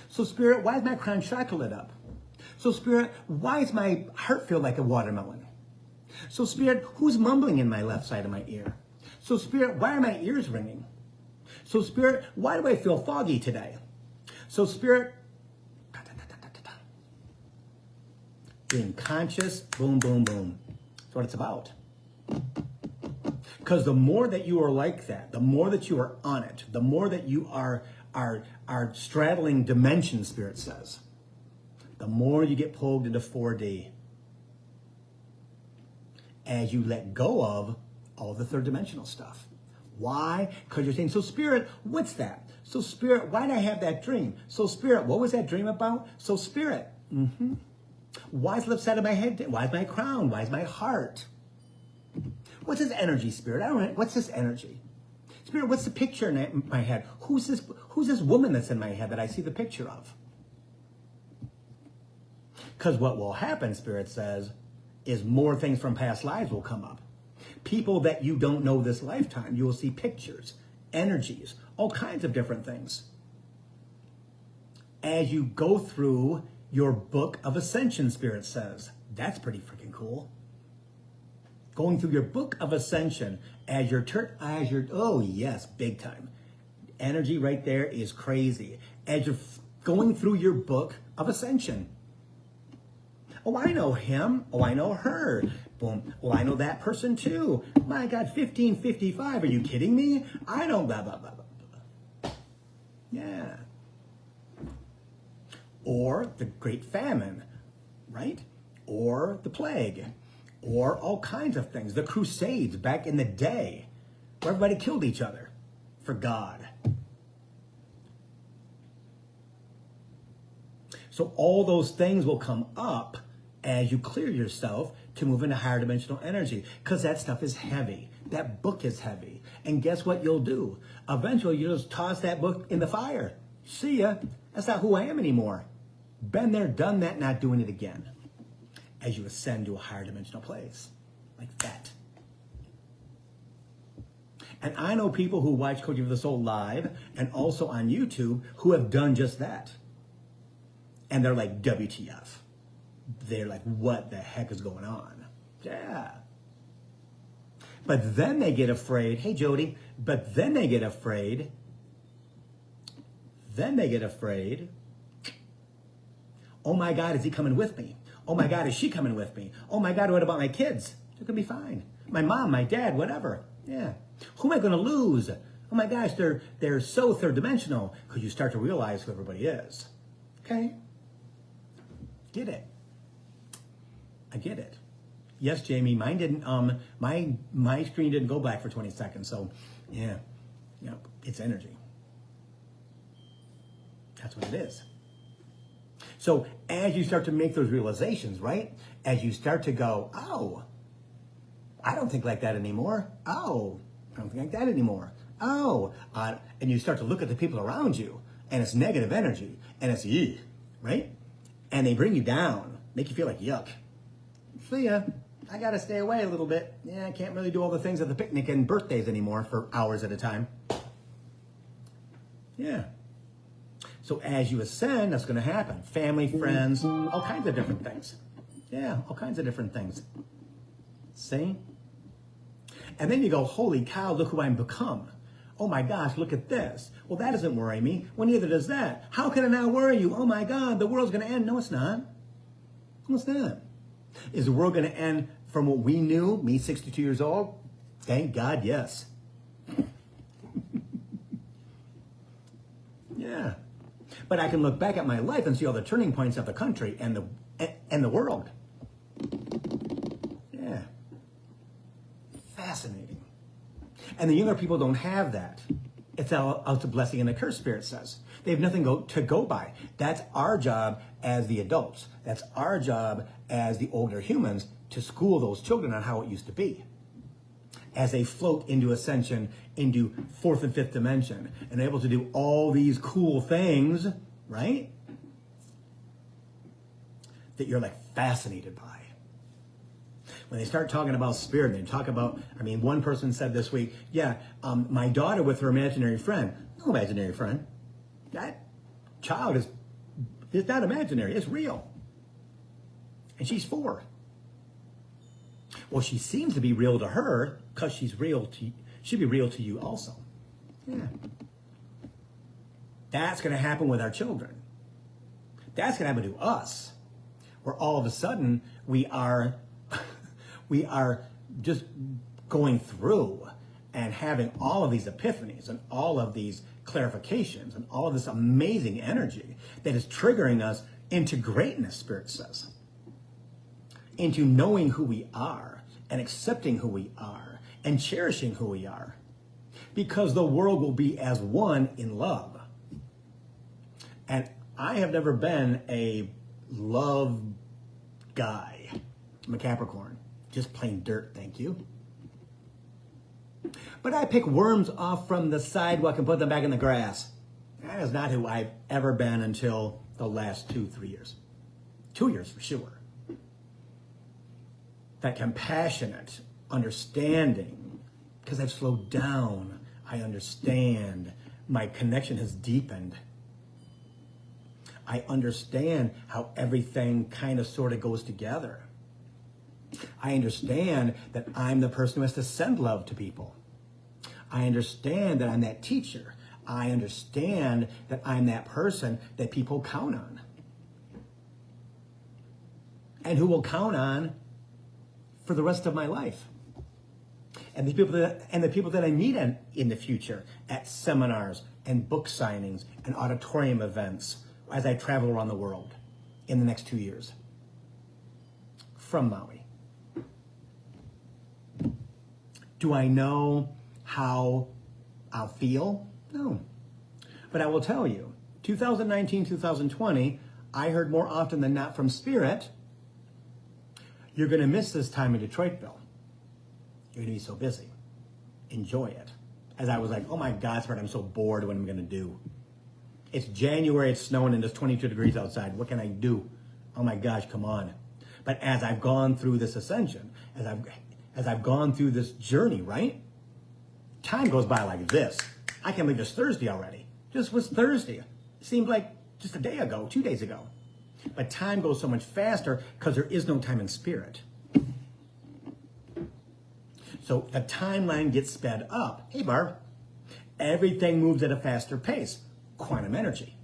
Speaker 1: So Spirit, why is my crown chakra lit up? So Spirit, why does my heart feel like a watermelon? So Spirit, who's mumbling in my left side of my ear? So Spirit, why are my ears ringing? So Spirit, why do I feel foggy today? So Spirit, being conscious, boom, boom, boom. That's what it's about. Because the more that you are like that, the more that you are on it, the more that you are straddling dimension, Spirit says, the more you get pulled into 4D. As you let go of all the third dimensional stuff. Why? Because you're saying, so Spirit, what's that? So Spirit, why did I have that dream? So Spirit, what was that dream about? So Spirit, why is the left side of my head? Why is my crown? Why is my heart? What's this energy, Spirit? I don't know. What's this energy? Spirit, what's the picture in my head? Who's this woman that's in my head that I see the picture of? Because what will happen, Spirit says, is more things from past lives will come up. People that you don't know this lifetime, you will see pictures, energies, all kinds of different things. As you go through your book of ascension, Spirit says, that's pretty freaking cool. Going through your book of ascension as your oh yes, big time. Energy right there is crazy. As you're going through your book of ascension. Oh, I know him. Oh, I know her. Boom. Well, I know that person too. My God, 1555. Are you kidding me? I know blah, blah, blah, blah, blah. Yeah. Or the Great Famine, right? Or the plague. Or all kinds of things. The Crusades back in the day where everybody killed each other for God. So all those things will come up as you clear yourself to move into higher dimensional energy, because that stuff is heavy. That book is heavy. And guess what you'll do? Eventually, you'll just toss that book in the fire. See ya. That's not who I am anymore. Been there, done that, not doing it again. As you ascend to a higher dimensional place. Like that. And I know people who watch Coaching for the Soul live and also on YouTube who have done just that. And they're like, WTF. They're like, what the heck is going on? Yeah. But then they get afraid. Hey, Jody. But then they get afraid. Oh my God, is he coming with me? Oh my God, is she coming with me? Oh my God, what about my kids? They're going to be fine. My mom, my dad, whatever. Yeah. Who am I going to lose? Oh my gosh, they're so third dimensional, because you start to realize who everybody is. Okay? Get it. I get it. Yes, Jamie, mine didn't, my screen didn't go black for 20 seconds. So yeah, it's energy. That's what it is. So as you start to make those realizations, right? As you start to go, oh, I don't think like that anymore. Oh, I don't think like that anymore. Oh, and you start to look at the people around you, and it's negative energy, and it's yee, right? And they bring you down, make you feel like yuck. See ya. I gotta stay away a little bit. Yeah, I can't really do all the things at the picnic and birthdays anymore for hours at a time. Yeah. So as you ascend, that's going to happen. Family, friends, all kinds of different things. Yeah, all kinds of different things. See? And then you go, holy cow, look who I'm become. Oh my gosh, look at this. Well, that doesn't worry me. Well, neither does that. How can it not worry you? Oh my God, the world's going to end. No, it's not. No, it's not. Is the world going to end from what we knew, me 62 years old? Thank God, yes. Yeah. But I can look back at my life and see all the turning points of the country and the world. Yeah. Fascinating. And the younger people don't have that. It's out a blessing and a curse, Spirit says. They have nothing to go by. That's our job as the adults. That's our job as the older humans to school those children on how it used to be. As they float into ascension, into fourth and fifth dimension, and able to do all these cool things, right? That you're like fascinated by. When they start talking about spirit, and they talk about, one person said this week, my daughter with her imaginary friend. No imaginary friend. That child is not imaginary, it's real. And she's 4. Well, she seems to be real to her because she'd be real to you also. Yeah. That's going to happen with our children. That's going to happen to us, where all of a sudden we are just going through and having all of these epiphanies and all of these clarifications and all of this amazing energy that is triggering us into greatness, Spirit says. Into knowing who we are and accepting who we are and cherishing who we are. Because the world will be as one in love. And I have never been a love guy. I'm a Capricorn. Just plain dirt, thank you. But I pick worms off from the sidewalk and put them back in the grass. That is not who I've ever been until the last 2-3 years. 2 years for sure. That compassionate understanding, because I've slowed down, I understand. My connection has deepened. I understand how everything kind of sort of goes together. I understand that I'm the person who has to send love to people. I understand that I'm that teacher. I understand that I'm that person that people count on. And who will count on for the rest of my life. And the people that I meet in the future at seminars and book signings and auditorium events as I travel around the world in the next 2 years from Maui. Do I know how I'll feel? No. But I will tell you, 2019, 2020, I heard more often than not from Spirit, you're going to miss this time in Detroit, Bill. You're going to be so busy. Enjoy it. As I was like, oh my God, Spirit, I'm so bored. What am I going to do? It's January, it's snowing, and it's 22 degrees outside. What can I do? Oh my gosh, come on. But as I've gone through this ascension, as I've gone through this journey, right? Time goes by like this. I can't believe it's Thursday already. Just was Thursday. It seemed like just a day ago, 2 days ago. But time goes so much faster because there is no time in Spirit. So the timeline gets sped up. Hey, Barb. Everything moves at a faster pace. Quantum energy.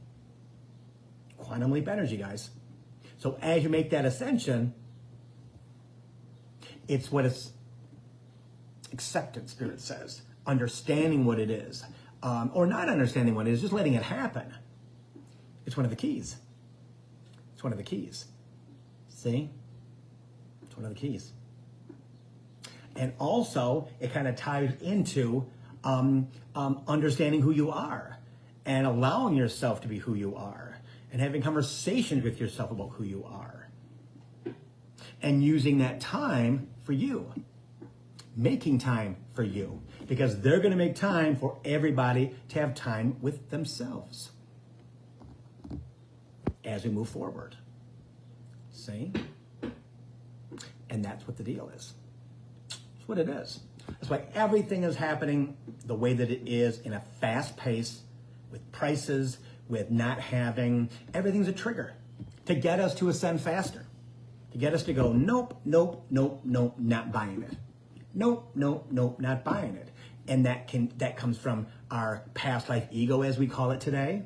Speaker 1: Quantum leap energy, guys. So as you make that ascension, it's what it's acceptance, Spirit says. Understanding what it is. Or not understanding what it is, just letting it happen. It's one of the keys. It's one of the keys. See? It's one of the keys. And also, it kind of ties into understanding who you are and allowing yourself to be who you are and having conversations with yourself about who you are and using that time for you, making time for you, because they're going to make time for everybody to have time with themselves as we move forward. See? And that's what the deal is. That's what it is. That's why everything is happening the way that it is, in a fast pace, with prices, with not having, everything's a trigger to get us to ascend faster, to get us to go, nope, nope, nope, nope, not buying it. Nope, nope, nope, not buying it. And that comes from our past life ego, as we call it today,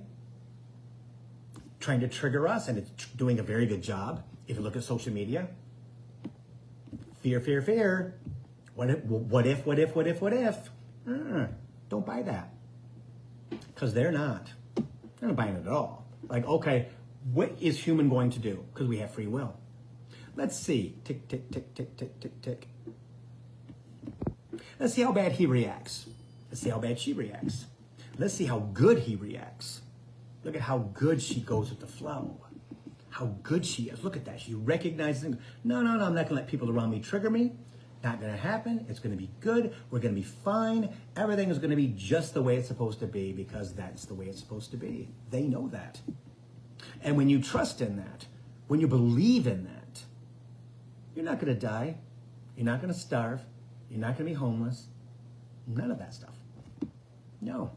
Speaker 1: trying to trigger us, and it's doing a very good job. If you look at social media, fear, fear, fear. What if? Don't buy that. Because they're not buying it at all. Like, okay, what is human going to do? Because we have free will. Let's see. Tick, tick, tick, tick, tick, tick, tick. Let's see how bad he reacts. Let's see how bad she reacts. Let's see how good he reacts. Look at how good she goes with the flow. How good she is. Look at that. She recognizes, no, I'm not going to let people around me trigger me. Not going to happen. It's going to be good. We're going to be fine. Everything is going to be just the way it's supposed to be, because that's the way it's supposed to be. They know that. And when you trust in that, when you believe in that, you're not going to die. You're not going to starve. You're not going to be homeless. None of that stuff. No.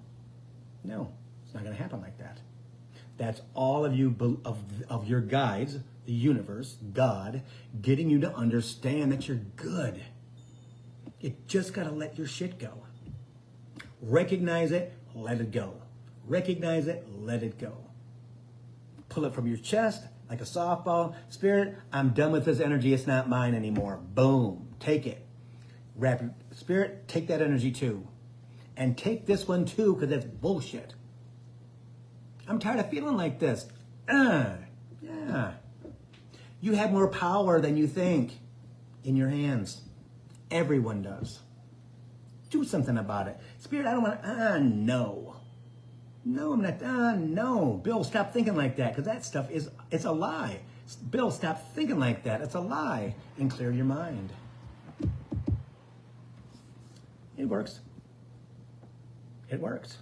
Speaker 1: It's not going to happen like that. That's all of you, of your guides, the universe, God, getting you to understand that you're good. You just got to let your shit go. Recognize it, let it go. Recognize it, let it go. Pull it from your chest like a softball. Spirit, I'm done with this energy. It's not mine anymore. Boom. Take it. Spirit, take that energy too. And take this one too, because that's bullshit. I'm tired of feeling like this. Yeah. You have more power than you think in your hands. Everyone does. Do something about it. Spirit, I don't want to, no. No, I'm not, no. Bill, stop thinking like that, because that stuff it's a lie. Bill, stop thinking like that. It's a lie. And clear your mind. It works. It works.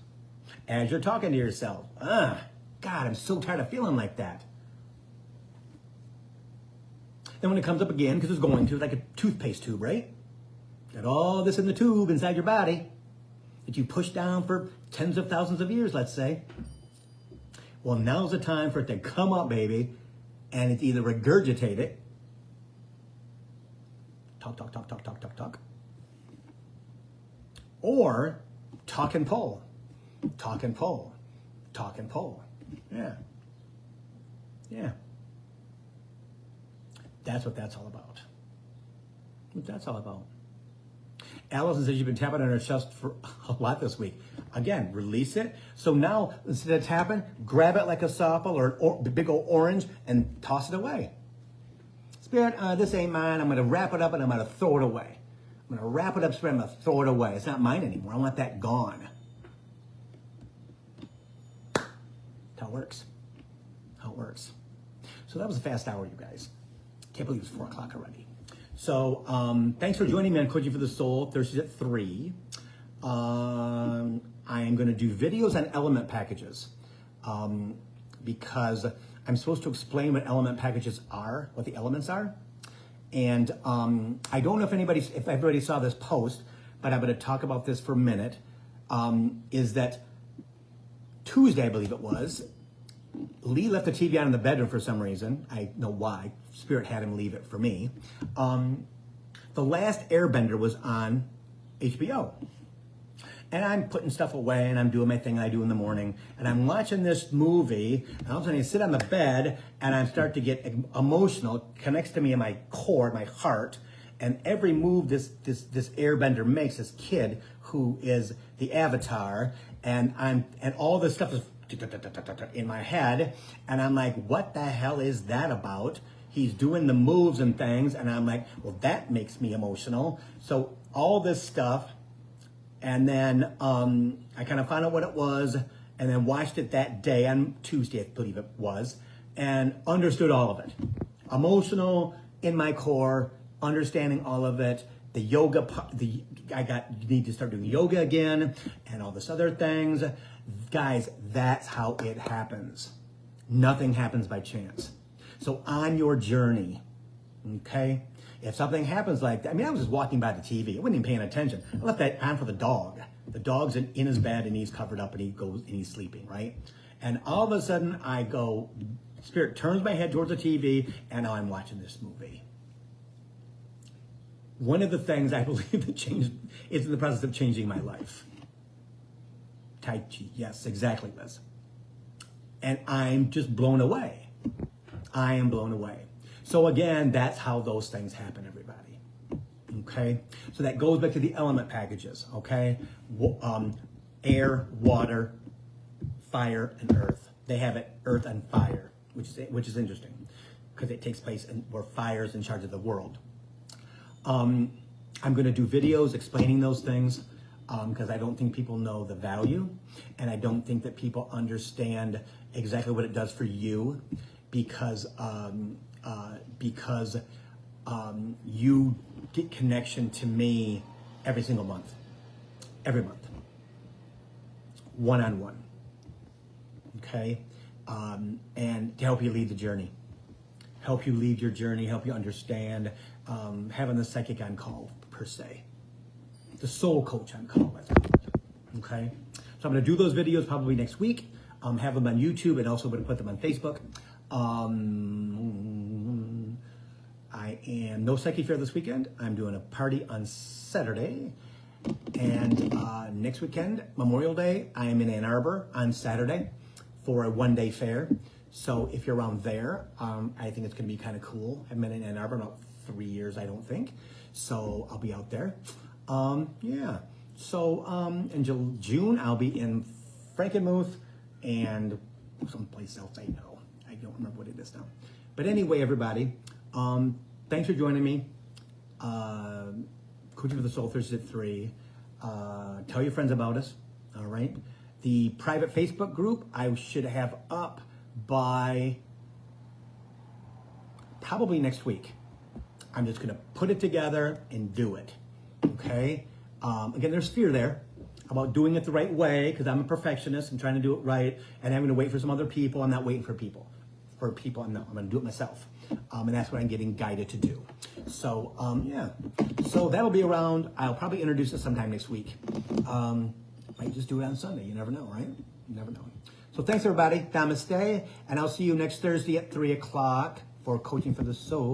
Speaker 1: As you're talking to yourself, God, I'm so tired of feeling like that. Then when it comes up again, because it's going to, like a toothpaste tube, right? Got all this in the tube inside your body that you push down for tens of thousands of years, let's say. Well, now's the time for it to come up, baby, and it's either regurgitate it Talk, talk, talk, talk, talk, talk, talk. Or talk and pull. Talk and pull. Talk and pull. Yeah. Yeah. That's what that's all about. What that's all about. Allison says you've been tapping on her chest for a lot this week. Again, release it. So now, instead of tapping, grab it like a softball or a big old orange and toss it away. Spirit, this ain't mine. I'm going to wrap it up and I'm going to throw it away. I'm going to wrap it up, Spirit. I'm going to throw it away. It's not mine anymore. I want that gone. That's how it works. How it works. So that was a fast hour, you guys. Can't believe it's 4 o'clock already. So thanks for joining me on Coaching for the Soul, Thursdays at 3. I am going to do videos on element packages because I'm supposed to explain what element packages are, what the elements are. And I don't know if everybody saw this post, but I'm going to talk about this for a minute, is that Tuesday, I believe it was, Lee left the TV on in the bedroom for some reason. I know why. Spirit had him leave it for me. The Last Airbender was on HBO. And I'm putting stuff away and I'm doing my thing I do in the morning. And I'm watching this movie. And all of a sudden I sit on the bed and I start to get emotional. It connects to me in my core, my heart. And every move this airbender makes, this kid who is the avatar, and all this stuff is in my head, and I'm like, what the hell is that about? He's doing the moves and things, and I'm like, well, that makes me emotional. So all this stuff, and then I kind of found out what it was, and then watched it that day on Tuesday, I believe it was, and understood all of it. Emotional in my core, understanding all of it. The yoga, you need to start doing yoga again, and all this other things. Guys, that's how it happens. Nothing happens by chance. So on your journey, okay, if something happens like that, I mean, I was just walking by the TV. I wasn't even paying attention. I left that on for the dog. The dog's in his bed and he's covered up and he's sleeping, right? And all of a sudden I go, Spirit turns my head towards the TV and now I'm watching this movie. One of the things I believe that changed is in the process of changing my life. Tai Chi, yes, exactly, Liz. And I'm just blown away. I am blown away. So again, that's how those things happen, everybody. Okay? So that goes back to the element packages, okay? Air, water, fire, and earth. They have it, earth and fire, which is interesting because it takes place where fire is in charge of the world. I'm going to do videos explaining those things because I don't think people know the value, and I don't think that people understand exactly what it does for you because you get connection to me every single month, every month, one-on-one, okay? And to help you lead the journey. Help you lead your journey, help you understand, having the psychic on call, per se. The soul coach on call, that's called, okay? So I'm gonna do those videos probably next week, have them on YouTube, and also gonna put them on Facebook. I am no psychic fair this weekend. I'm doing a party on Saturday. And next weekend, Memorial Day, I am in Ann Arbor on Saturday for a one-day fair. So if you're around there, I think it's going to be kind of cool. I haven't been in Ann Arbor in about 3 years, I don't think. So I'll be out there. Yeah. So in June, I'll be in Frankenmuth and someplace else I know. I don't remember what it is now. But anyway, everybody, thanks for joining me. Coaching for the Soul, Thursdays at 3. Tell your friends about us, all right? The private Facebook group I should have up by probably next week. I'm just gonna put it together and do it, okay? Again, there's fear there about doing it the right way because I'm a perfectionist and trying to do it right and having to wait for some other people. I'm not waiting for people. I'm gonna do it myself. And that's what I'm getting guided to do. So, yeah. So that'll be around. I'll probably introduce it sometime next week. Might just do it on Sunday. You never know, right? You never know. So thanks, everybody. Namaste. And I'll see you next Thursday at 3 o'clock for Coaching for the Soul.